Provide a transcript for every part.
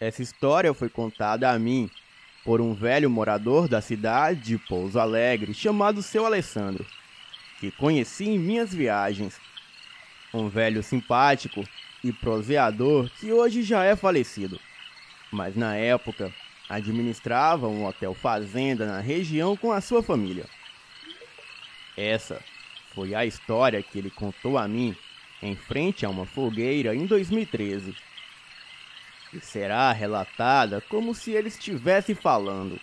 Essa história foi contada a mim por um velho morador da cidade de Pouso Alegre chamado Seu Alessandro, que conheci em minhas viagens. Um velho simpático e proseador que hoje já é falecido, mas na época administrava um hotel fazenda na região com a sua família. Essa foi a história que ele contou a mim em frente a uma fogueira em 2013. E será relatada como se ele estivesse falando.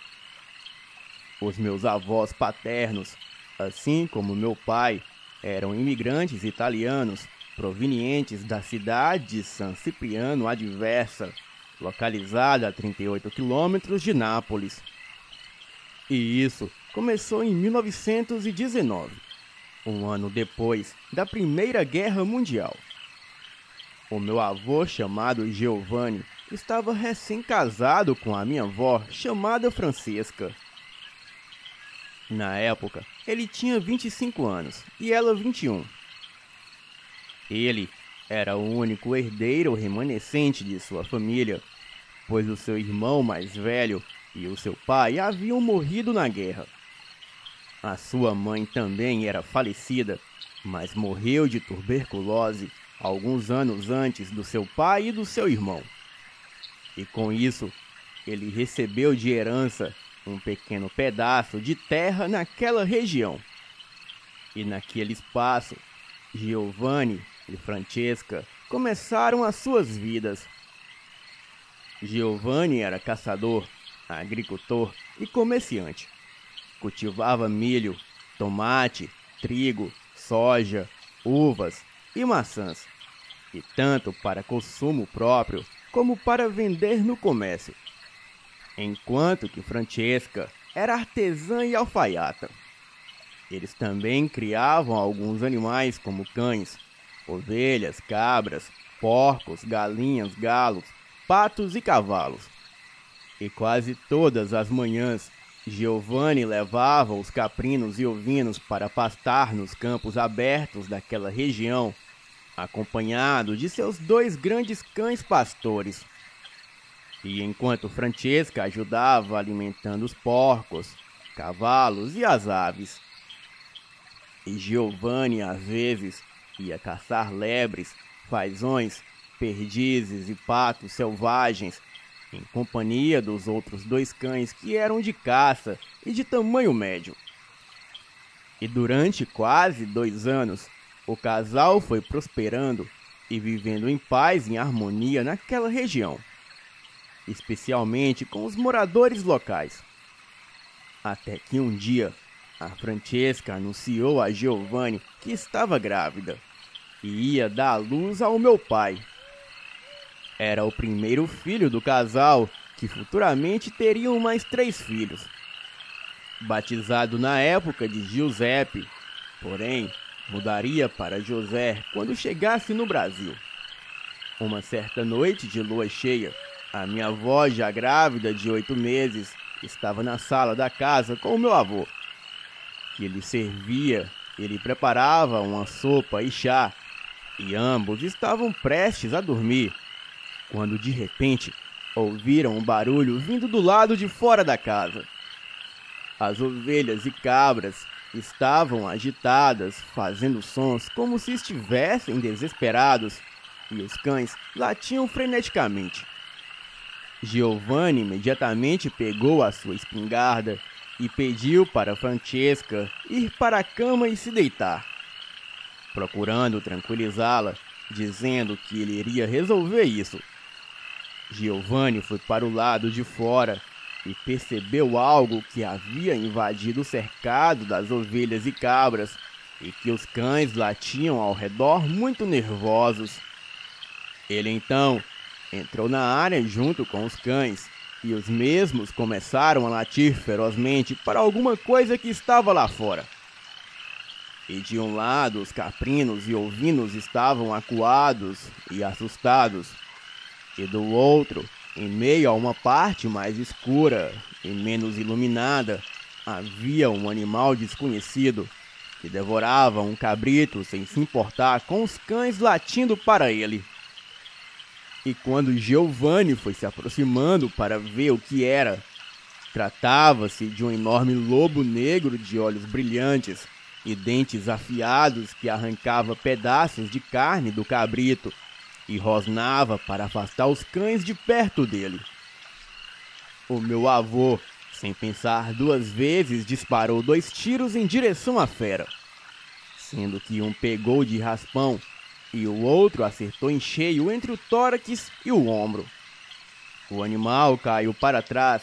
Os meus avós paternos, assim como meu pai, eram imigrantes italianos provenientes da cidade de San Cipriano Adversa, localizada a 38 quilômetros de Nápoles. E isso começou em 1919, um ano depois da Primeira Guerra Mundial. O meu avô, chamado Giovanni, estava recém-casado com a minha avó, chamada Francesca. Na época, ele tinha 25 anos e ela 21. Ele era o único herdeiro remanescente de sua família, pois o seu irmão mais velho e o seu pai haviam morrido na guerra. A sua mãe também era falecida, mas morreu de tuberculose alguns anos antes do seu pai e do seu irmão. E com isso, ele recebeu de herança um pequeno pedaço de terra naquela região. E naquele espaço, Giovanni e Francesca começaram as suas vidas. Giovanni era caçador, agricultor e comerciante. Cultivava milho, tomate, trigo, soja, uvas e maçãs, e tanto para consumo próprio como para vender no comércio. Enquanto que Francesca era artesã e alfaiata. Eles também criavam alguns animais como cães, ovelhas, cabras, porcos, galinhas, galos, patos e cavalos. E quase todas as manhãs, Giovanni levava os caprinos e ovinos para pastar nos campos abertos daquela região, acompanhado de seus 2 grandes cães pastores. E enquanto Francesca ajudava alimentando os porcos, cavalos e as aves. E Giovanni, às vezes, ia caçar lebres, fazões, perdizes e patos selvagens, em companhia dos outros 2 cães que eram de caça e de tamanho médio. E durante quase 2 anos, o casal foi prosperando e vivendo em paz e em harmonia naquela região, especialmente com os moradores locais. Até que um dia, a Francesca anunciou a Giovanni que estava grávida e ia dar à luz ao meu pai. Era o primeiro filho do casal, que futuramente teriam mais 3 filhos. Batizado na época de Giuseppe, porém, mudaria para José quando chegasse no Brasil. Uma certa noite de lua cheia, a minha avó, já grávida de 8 meses, estava na sala da casa com o meu avô, que lhe servia e lhe preparava uma sopa e chá, e ambos estavam prestes a dormir, quando de repente ouviram um barulho vindo do lado de fora da casa. As ovelhas e cabras estavam agitadas, fazendo sons como se estivessem desesperados, e os cães latiam freneticamente. Giovanni imediatamente pegou a sua espingarda e pediu para Francesca ir para a cama e se deitar, procurando tranquilizá-la, dizendo que ele iria resolver isso. Giovanni foi para o lado de fora e percebeu algo que havia invadido o cercado das ovelhas e cabras e que os cães latiam ao redor muito nervosos. Ele então entrou na área junto com os cães e os mesmos começaram a latir ferozmente para alguma coisa que estava lá fora. E de um lado os caprinos e ovinos estavam acuados e assustados, e do outro, em meio a uma parte mais escura e menos iluminada, havia um animal desconhecido que devorava um cabrito sem se importar com os cães latindo para ele. E quando Giovanni foi se aproximando para ver o que era, tratava-se de um enorme lobo negro de olhos brilhantes e dentes afiados que arrancava pedaços de carne do cabrito e rosnava para afastar os cães de perto dele. O meu avô, sem pensar duas vezes, disparou 2 tiros em direção à fera, sendo que um pegou de raspão e o outro acertou em cheio entre o tórax e o ombro. O animal caiu para trás,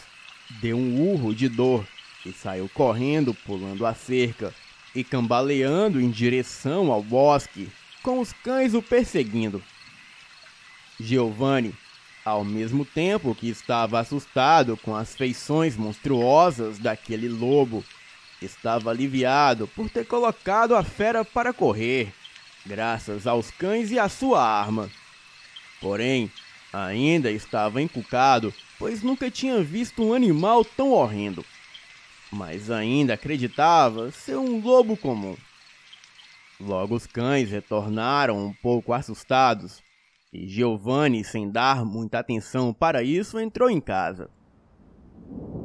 deu um urro de dor e saiu correndo, pulando a cerca e cambaleando em direção ao bosque, com os cães o perseguindo. Giovanni, ao mesmo tempo que estava assustado com as feições monstruosas daquele lobo, estava aliviado por ter colocado a fera para correr, graças aos cães e à sua arma. Porém, ainda estava encucado, pois nunca tinha visto um animal tão horrendo. Mas ainda acreditava ser um lobo comum. Logo os cães retornaram um pouco assustados, e Giovanni, sem dar muita atenção para isso, entrou em casa.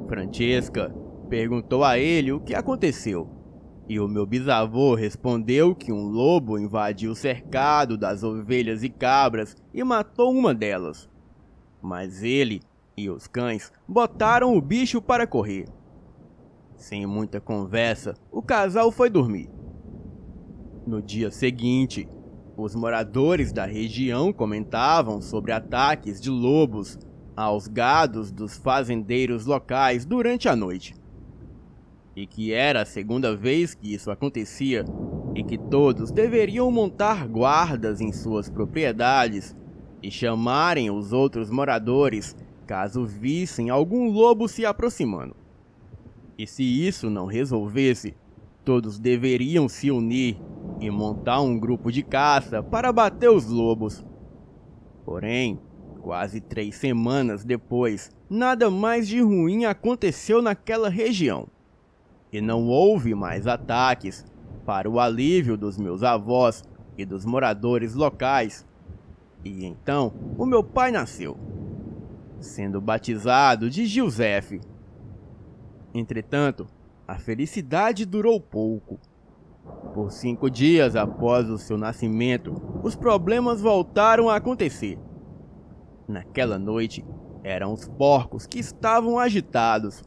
Francesca perguntou a ele o que aconteceu, e o meu bisavô respondeu que um lobo invadiu o cercado das ovelhas e cabras e matou uma delas. Mas ele e os cães botaram o bicho para correr. Sem muita conversa, o casal foi dormir. No dia seguinte, os moradores da região comentavam sobre ataques de lobos aos gados dos fazendeiros locais durante a noite. E que era a segunda vez que isso acontecia, e que todos deveriam montar guardas em suas propriedades e chamarem os outros moradores caso vissem algum lobo se aproximando. E se isso não resolvesse, todos deveriam se unir e montar um grupo de caça para bater os lobos. Porém, quase 3 semanas depois, nada mais de ruim aconteceu naquela região. E não houve mais ataques, para o alívio dos meus avós e dos moradores locais. E então, o meu pai nasceu, sendo batizado de Giuseppe. Entretanto, a felicidade durou pouco. Por 5 dias após o seu nascimento, os problemas voltaram a acontecer. Naquela noite, eram os porcos que estavam agitados.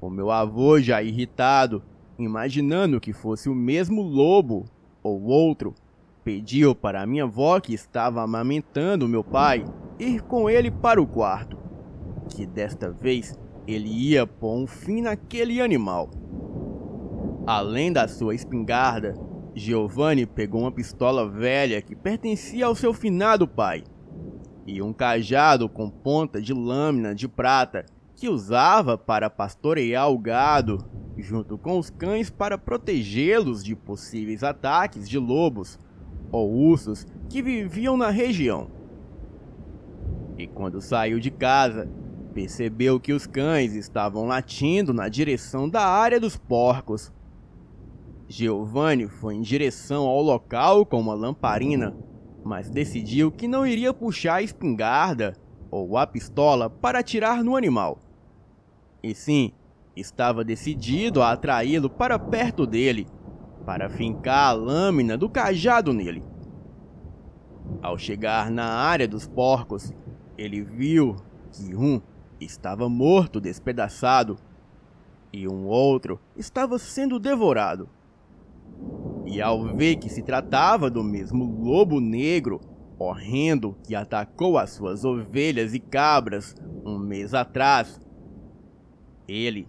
O meu avô, já irritado, imaginando que fosse o mesmo lobo ou outro, pediu para a minha avó, que estava amamentando meu pai, ir com ele para o quarto, que desta vez ele ia pôr um fim naquele animal. Além da sua espingarda, Giovanni pegou uma pistola velha que pertencia ao seu finado pai, e um cajado com ponta de lâmina de prata que usava para pastorear o gado, junto com os cães para protegê-los de possíveis ataques de lobos ou ursos que viviam na região. E quando saiu de casa, percebeu que os cães estavam latindo na direção da área dos porcos. Giovanni foi em direção ao local com uma lamparina, mas decidiu que não iria puxar a espingarda ou a pistola para atirar no animal. E sim, estava decidido a atraí-lo para perto dele, para fincar a lâmina do cajado nele. Ao chegar na área dos porcos, ele viu que um estava morto, despedaçado, e um outro estava sendo devorado. E ao ver que se tratava do mesmo lobo negro, horrendo, que atacou as suas ovelhas e cabras 1 mês atrás, ele,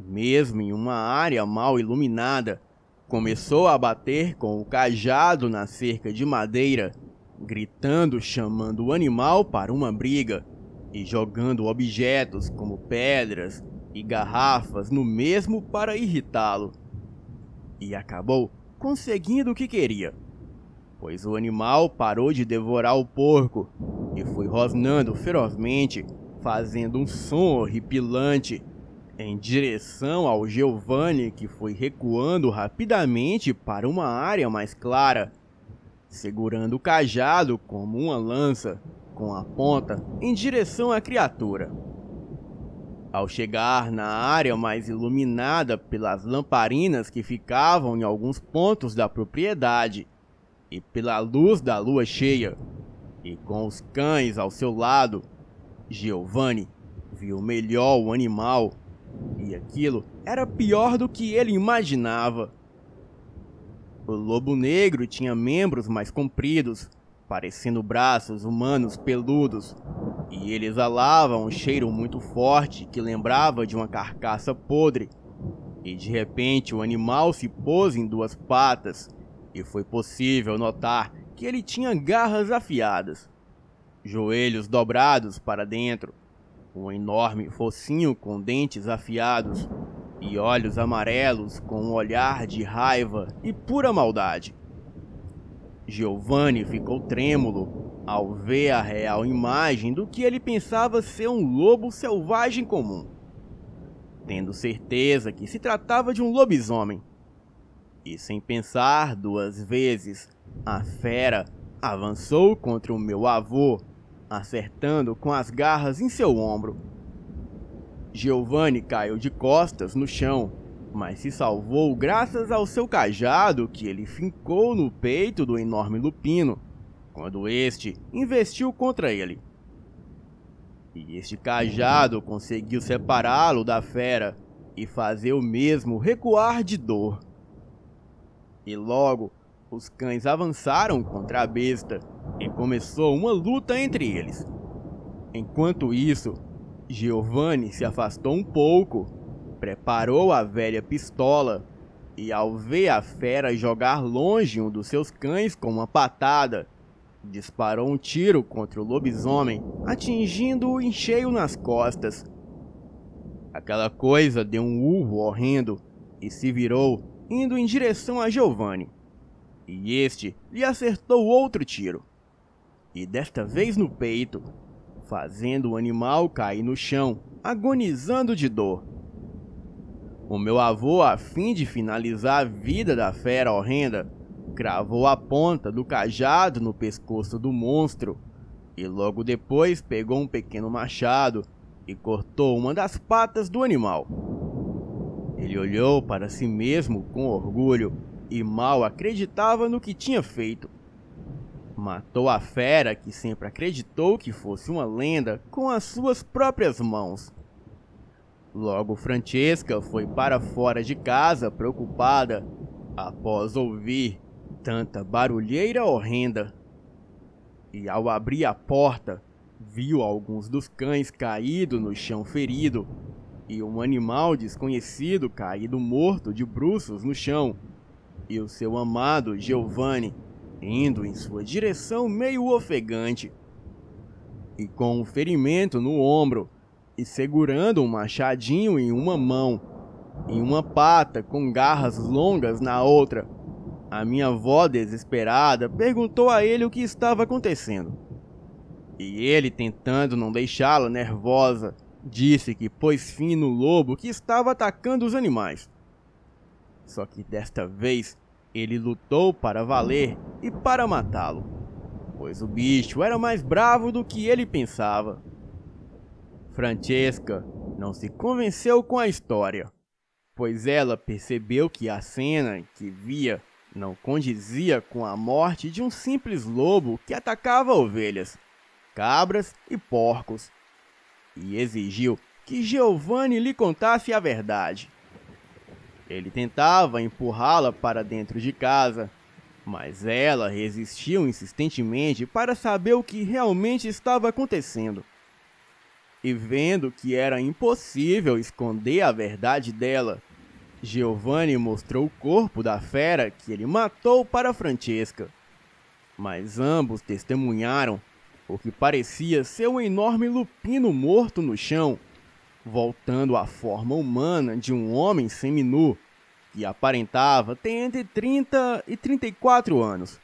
mesmo em uma área mal iluminada, começou a bater com o cajado na cerca de madeira, gritando, chamando o animal para uma briga e jogando objetos como pedras e garrafas no mesmo para irritá-lo. E acabou conseguindo o que queria, pois o animal parou de devorar o porco e foi rosnando ferozmente, fazendo um som horripilante em direção ao Giovanni, que foi recuando rapidamente para uma área mais clara, segurando o cajado como uma lança, com a ponta em direção à criatura. Ao chegar na área mais iluminada pelas lamparinas que ficavam em alguns pontos da propriedade e pela luz da lua cheia, e com os cães ao seu lado, Giovanni viu melhor o animal, e aquilo era pior do que ele imaginava. O lobo negro tinha membros mais compridos, parecendo braços humanos peludos, e ele exalava um cheiro muito forte que lembrava de uma carcaça podre. E de repente o animal se pôs em duas patas, e foi possível notar que ele tinha garras afiadas, joelhos dobrados para dentro, um enorme focinho com dentes afiados e olhos amarelos com um olhar de raiva e pura maldade. Giovanni ficou trêmulo ao ver a real imagem do que ele pensava ser um lobo selvagem comum, tendo certeza que se tratava de um lobisomem. E sem pensar duas vezes, a fera avançou contra o meu avô, acertando com as garras em seu ombro. Giovanni caiu de costas no chão, mas se salvou graças ao seu cajado que ele fincou no peito do enorme lupino, quando este investiu contra ele. E este cajado conseguiu separá-lo da fera e fazer o mesmo recuar de dor. E logo, os cães avançaram contra a besta e começou uma luta entre eles. Enquanto isso, Giovanni se afastou um pouco, preparou a velha pistola e, ao ver a fera jogar longe um dos seus cães com uma patada, disparou um tiro contra o lobisomem, atingindo-o em cheio nas costas. Aquela coisa deu um urro horrendo e se virou, indo em direção a Giovanni. E este lhe acertou outro tiro, e desta vez no peito, fazendo o animal cair no chão, agonizando de dor. O meu avô, a fim de finalizar a vida da fera horrenda, cravou a ponta do cajado no pescoço do monstro, e logo depois pegou um pequeno machado e cortou uma das patas do animal. Ele olhou para si mesmo com orgulho e mal acreditava no que tinha feito. Matou a fera que sempre acreditou que fosse uma lenda com as suas próprias mãos. Logo Francesca foi para fora de casa preocupada, após ouvir tanta barulheira horrenda. E ao abrir a porta, viu alguns dos cães caídos no chão ferido, e um animal desconhecido caído morto de bruços no chão, e o seu amado Giovanni indo em sua direção meio ofegante, e com um ferimento no ombro, e segurando um machadinho em uma mão, e uma pata com garras longas na outra. A minha avó, desesperada, perguntou a ele o que estava acontecendo. E ele, tentando não deixá-la nervosa, disse que pôs fim no lobo que estava atacando os animais. Só que desta vez, ele lutou para valer e para matá-lo, pois o bicho era mais bravo do que ele pensava. Francesca não se convenceu com a história, pois ela percebeu que a cena que via não condizia com a morte de um simples lobo que atacava ovelhas, cabras e porcos, e exigiu que Giovanni lhe contasse a verdade. Ele tentava empurrá-la para dentro de casa, mas ela resistiu insistentemente para saber o que realmente estava acontecendo. E vendo que era impossível esconder a verdade dela, Giovanni mostrou o corpo da fera que ele matou para Francesca. Mas ambos testemunharam o que parecia ser um enorme lupino morto no chão, voltando à forma humana de um homem seminu, que aparentava ter entre 30 e 34 anos.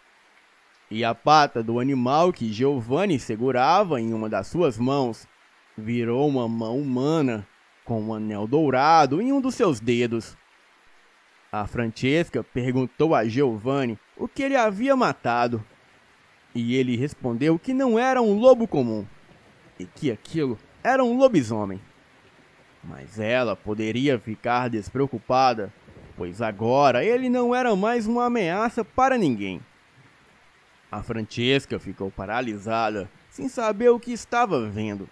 E a pata do animal que Giovanni segurava em uma das suas mãos virou uma mão humana, com um anel dourado em um dos seus dedos. A Francesca perguntou a Giovanni o que ele havia matado. e ele respondeu que não era um lobo comum, e que aquilo era um lobisomem. Mas ela poderia ficar despreocupada, pois agora ele não era mais uma ameaça para ninguém. A Francesca ficou paralisada, sem saber o que estava vendo,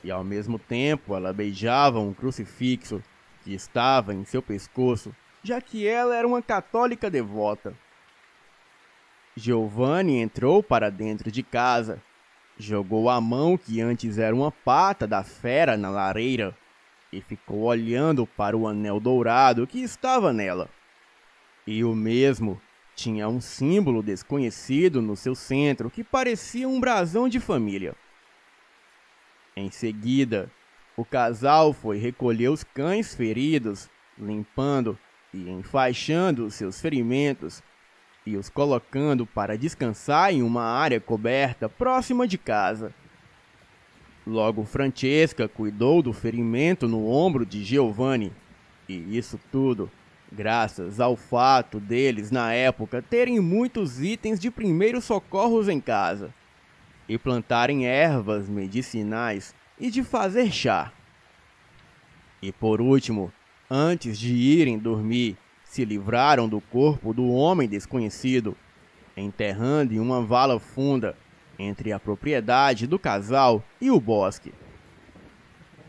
e ao mesmo tempo ela beijava um crucifixo que estava em seu pescoço, já que ela era uma católica devota. Giovanni entrou para dentro de casa, jogou a mão que antes era uma pata da fera na lareira e ficou olhando para o anel dourado que estava nela. E o mesmo tinha um símbolo desconhecido no seu centro que parecia um brasão de família. Em seguida, o casal foi recolher os cães feridos, limpando e enfaixando seus ferimentos e os colocando para descansar em uma área coberta próxima de casa. Logo, Francesca cuidou do ferimento no ombro de Giovanni, e isso tudo graças ao fato deles na época terem muitos itens de primeiros socorros em casa e plantarem ervas medicinais e de fazer chá. E por último, antes de irem dormir, se livraram do corpo do homem desconhecido, enterrando em uma vala funda entre a propriedade do casal e o bosque.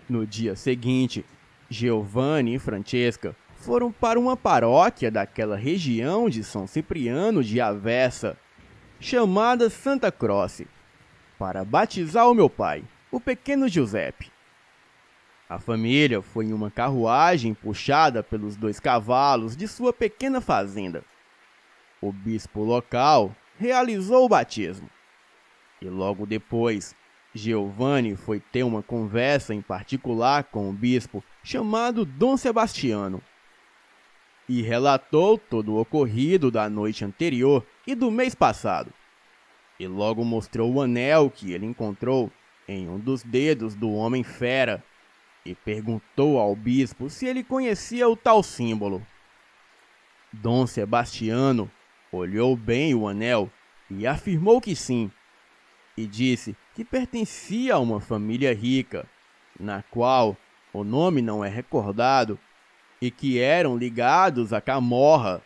No dia seguinte, Giovanni e Francesca foram para uma paróquia daquela região de São Cipriano de Aversa, chamada Santa Croce, para batizar o meu pai, o pequeno Giuseppe. A família foi em uma carruagem puxada pelos 2 cavalos de sua pequena fazenda. O bispo local realizou o batismo. E logo depois, Giovanni foi ter uma conversa em particular com o bispo chamado Dom Sebastiano. E relatou todo o ocorrido da noite anterior e do mês passado. E logo mostrou o anel que ele encontrou em um dos dedos do homem fera e perguntou ao bispo se ele conhecia o tal símbolo. Dom Sebastiano olhou bem o anel e afirmou que sim, e disse que pertencia a uma família rica, na qual o nome não é recordado, e que eram ligados a Camorra,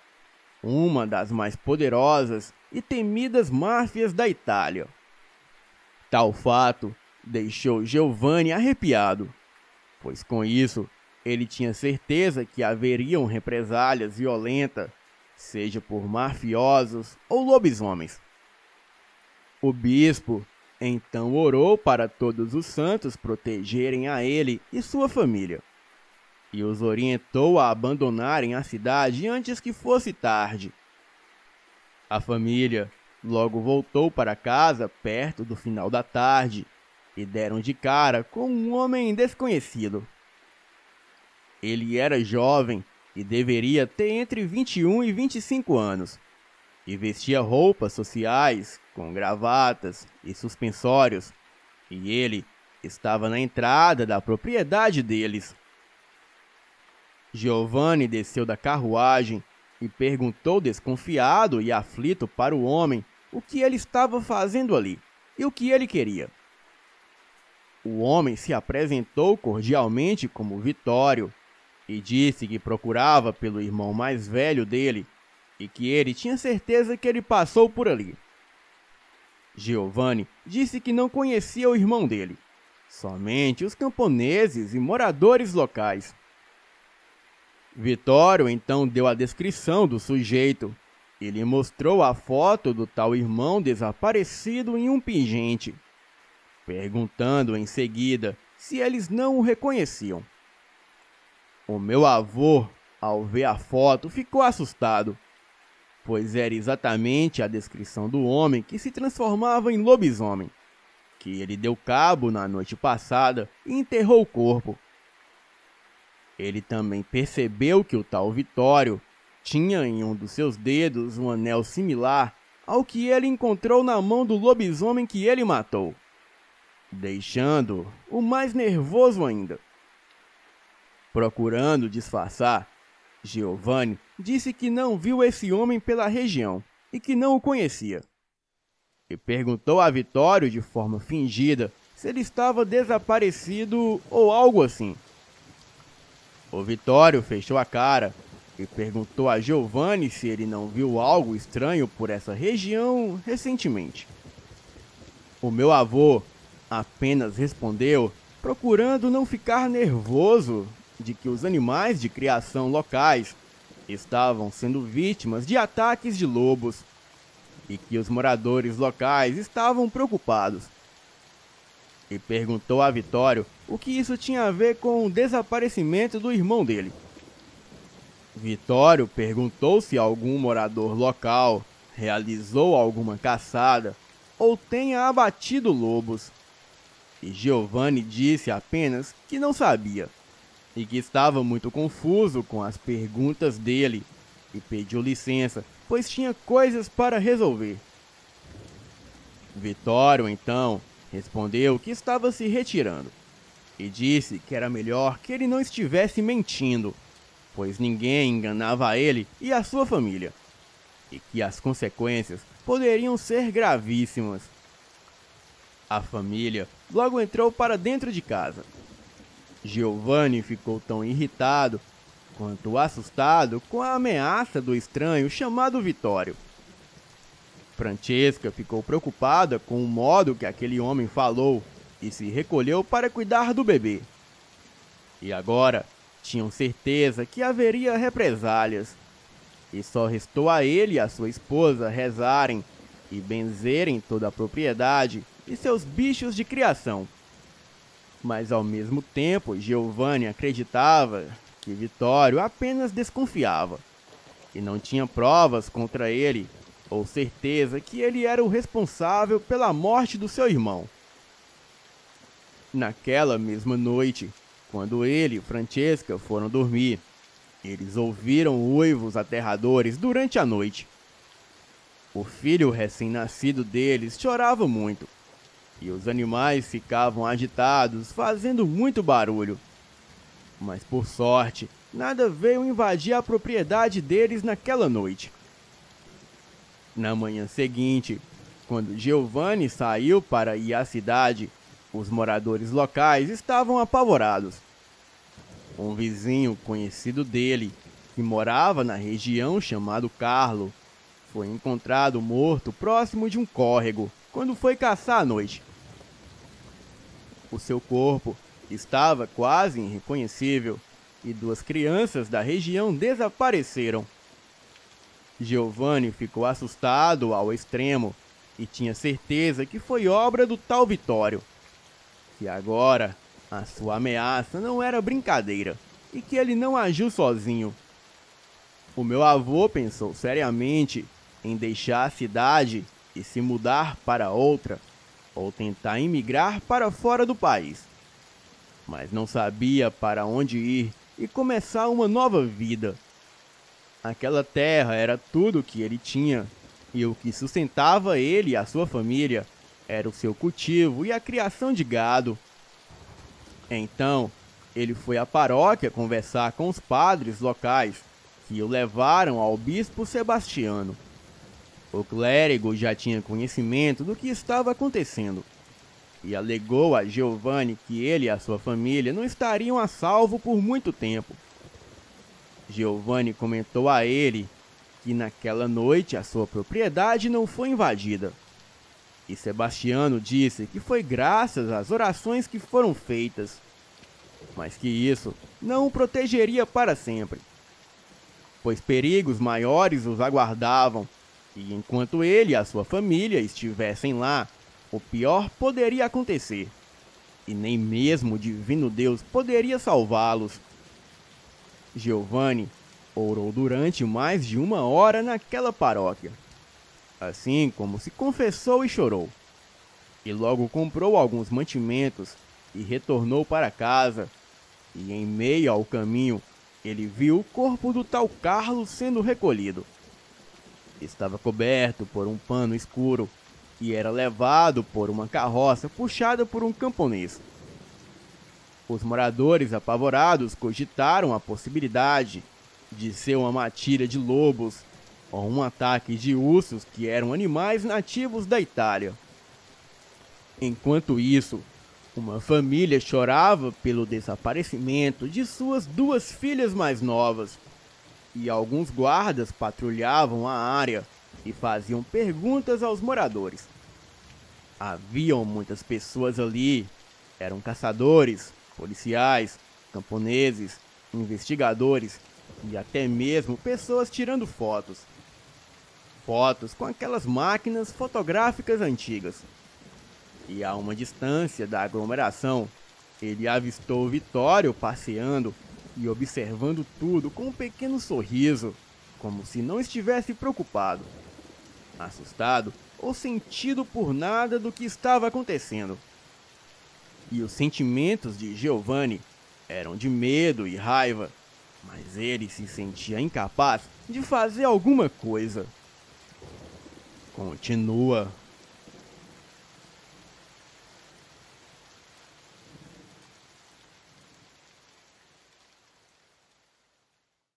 uma das mais poderosas e temidas máfias da Itália. Tal fato deixou Giovanni arrepiado, pois com isso ele tinha certeza que haveriam represálias violentas, seja por mafiosos ou lobisomens. O bispo então orou para todos os santos protegerem a ele e sua família, e os orientou a abandonarem a cidade antes que fosse tarde. A família logo voltou para casa perto do final da tarde e deram de cara com um homem desconhecido. Ele era jovem e deveria ter entre 21 e 25 anos, e vestia roupas sociais com gravatas e suspensórios, e ele estava na entrada da propriedade deles. Giovanni desceu da carruagem e perguntou desconfiado e aflito para o homem o que ele estava fazendo ali e o que ele queria. O homem se apresentou cordialmente como Vitório e disse que procurava pelo irmão mais velho dele e que ele tinha certeza que ele passou por ali. Giovanni disse que não conhecia o irmão dele, somente os camponeses e moradores locais. Vitório então deu a descrição do sujeito e lhe mostrou a foto do tal irmão desaparecido em um pingente, perguntando em seguida se eles não o reconheciam. O meu avô, ao ver a foto, ficou assustado, pois era exatamente a descrição do homem que se transformava em lobisomem, que ele deu cabo na noite passada e enterrou o corpo. Ele também percebeu que o tal Vitório tinha em um dos seus dedos um anel similar ao que ele encontrou na mão do lobisomem que ele matou, deixando-o mais nervoso ainda. Procurando disfarçar, Giovanni disse que não viu esse homem pela região e que não o conhecia. e perguntou a Vitório de forma fingida se ele estava desaparecido ou algo assim. O Vitório fechou a cara e perguntou a Giovanni se ele não viu algo estranho por essa região recentemente. O meu avô apenas respondeu, procurando não ficar nervoso de que os animais de criação locais estavam sendo vítimas de ataques de lobos e que os moradores locais estavam preocupados. E perguntou a Vitório o que isso tinha a ver com o desaparecimento do irmão dele. Vitório perguntou se algum morador local realizou alguma caçada ou tenha abatido lobos. E Giovanni disse apenas que não sabia e que estava muito confuso com as perguntas dele e pediu licença, pois tinha coisas para resolver. Vitório, então, respondeu que estava se retirando e disse que era melhor que ele não estivesse mentindo, pois ninguém enganava ele e a sua família, e que as consequências poderiam ser gravíssimas. A família logo entrou para dentro de casa. Giovanni ficou tão irritado quanto assustado com a ameaça do estranho chamado Vitório. Francesca ficou preocupada com o modo que aquele homem falou e se recolheu para cuidar do bebê. E agora tinham certeza que haveria represálias, e só restou a ele e a sua esposa rezarem e benzerem toda a propriedade e seus bichos de criação. Mas ao mesmo tempo, Giovanni acreditava que Vitório apenas desconfiava e não tinha provas contra ele ou certeza que ele era o responsável pela morte do seu irmão. Naquela mesma noite, quando ele e Francesca foram dormir, eles ouviram uivos aterradores durante a noite. O filho recém-nascido deles chorava muito, e os animais ficavam agitados, fazendo muito barulho. Mas por sorte, nada veio invadir a propriedade deles naquela noite. Na manhã seguinte, quando Giovanni saiu para ir à cidade, os moradores locais estavam apavorados. Um vizinho conhecido dele, que morava na região chamado Carlo, foi encontrado morto próximo de um córrego quando foi caçar à noite. O seu corpo estava quase irreconhecível e 2 crianças da região desapareceram. Giovanni ficou assustado ao extremo e tinha certeza que foi obra do tal Vitório, que agora a sua ameaça não era brincadeira e que ele não agiu sozinho. O meu avô pensou seriamente em deixar a cidade e se mudar para outra, ou tentar emigrar para fora do país. Mas não sabia para onde ir e começar uma nova vida. Aquela terra era tudo o que ele tinha, e o que sustentava ele e a sua família era o seu cultivo e a criação de gado. Então, ele foi à paróquia conversar com os padres locais, que o levaram ao bispo Sebastiano. O clérigo já tinha conhecimento do que estava acontecendo e alegou a Giovanni que ele e a sua família não estariam a salvo por muito tempo. Giovanni comentou a ele que naquela noite a sua propriedade não foi invadida. E Sebastiano disse que foi graças às orações que foram feitas, mas que isso não o protegeria para sempre, pois perigos maiores os aguardavam, e enquanto ele e a sua família estivessem lá, o pior poderia acontecer, e nem mesmo o divino Deus poderia salvá-los. Giovanni orou durante mais de 1 hora naquela paróquia, assim como se confessou e chorou, e logo comprou alguns mantimentos e retornou para casa, e em meio ao caminho ele viu o corpo do tal Carlos sendo recolhido. Estava coberto por um pano escuro e era levado por uma carroça puxada por um camponês. Os moradores apavorados cogitaram a possibilidade de ser uma matilha de lobos ou um ataque de ursos que eram animais nativos da Itália. Enquanto isso, uma família chorava pelo desaparecimento de suas 2 filhas mais novas, e alguns guardas patrulhavam a área e faziam perguntas aos moradores. Haviam muitas pessoas ali, eram caçadores, policiais, camponeses, investigadores e até mesmo pessoas tirando fotos. Fotos com aquelas máquinas fotográficas antigas. E a uma distância da aglomeração, ele avistou Vittorio passeando e observando tudo com um pequeno sorriso, como se não estivesse preocupado, assustado ou sentido por nada do que estava acontecendo. E os sentimentos de Giovanni eram de medo e raiva, mas ele se sentia incapaz de fazer alguma coisa. Continua